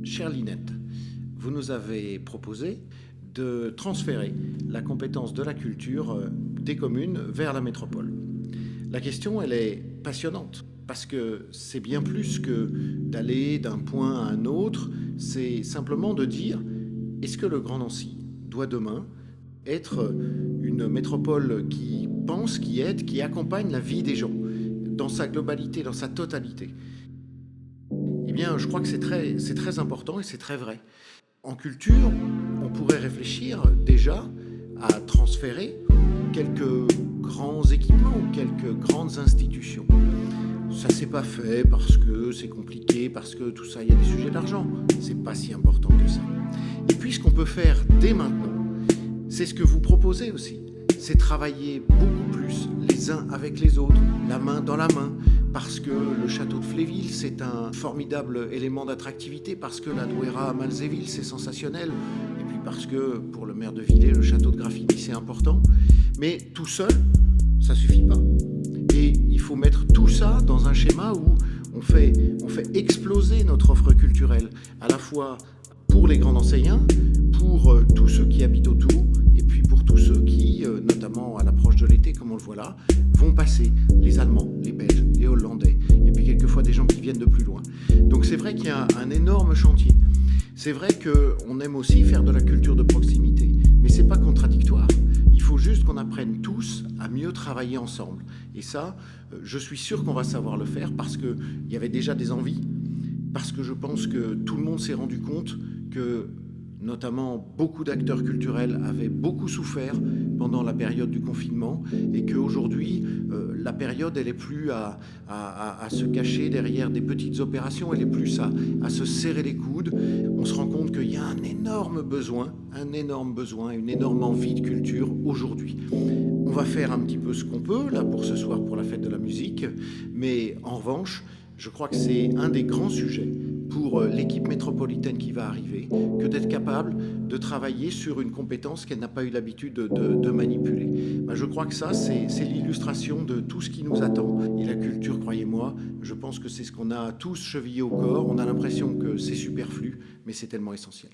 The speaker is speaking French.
Chère Linette, vous nous avez proposé de transférer la compétence de la culture des communes vers la métropole. La question, elle est passionnante, parce que c'est bien plus que d'aller d'un point à un autre, c'est simplement de dire, est-ce que le Grand Nancy doit demain être une métropole qui pense, qui aide, qui accompagne la vie des gens, dans sa globalité, dans sa totalité? Eh bien, je crois que c'est très important et c'est très vrai. En culture, on pourrait réfléchir déjà à transférer quelques grands équipements, quelques grandes institutions. Ça s'est pas fait parce que c'est compliqué, parce que tout ça, il y a des sujets d'argent. C'est pas si important que ça. Et puis, ce qu'on peut faire dès maintenant, c'est ce que vous proposez aussi. C'est travailler beaucoup plus les uns avec les autres, la main dans la main, parce que le château de Fléville, c'est un formidable élément d'attractivité, parce que la Douaira à Malzéville, c'est sensationnel, et puis parce que pour le maire de Villers, le château de Graffigny, c'est important. Mais tout seul, ça suffit pas. Et il faut mettre tout ça dans un schéma où on fait exploser notre offre culturelle, à la fois pour les grands enseignants, pour tous ceux qui habitent autour, et puis pour tous ceux qui, notamment à l'approche de l'été, comme on le voit là, vont passer, les Allemands, les Belges, les Hollandais, et puis quelquefois des gens qui viennent de plus loin. Donc c'est vrai qu'il y a un énorme chantier. C'est vrai qu'on aime aussi faire de la culture de proximité, mais c'est pas contradictoire. Il faut juste qu'on apprenne tous à mieux travailler ensemble. Et ça, je suis sûr qu'on va savoir le faire parce qu'il y avait déjà des envies, parce que je pense que tout le monde s'est rendu compte que, notamment, beaucoup d'acteurs culturels avaient beaucoup souffert pendant la période du confinement et qu'aujourd'hui, la période, elle est plus à se cacher derrière des petites opérations, elle est plus à se serrer les coudes. On se rend compte qu'il y a un énorme besoin, une énorme envie de culture aujourd'hui. On va faire un petit peu ce qu'on peut, là, pour ce soir, pour la fête de la musique, mais en revanche, je crois que c'est un des grands sujets pour l'équipe métropolitaine qui va arriver, que d'être capable de travailler sur une compétence qu'elle n'a pas eu l'habitude de manipuler. Ben, je crois que ça, c'est l'illustration de tout ce qui nous attend. Et la culture, croyez-moi, je pense que c'est ce qu'on a tous chevillé au corps. On a l'impression que c'est superflu, mais c'est tellement essentiel.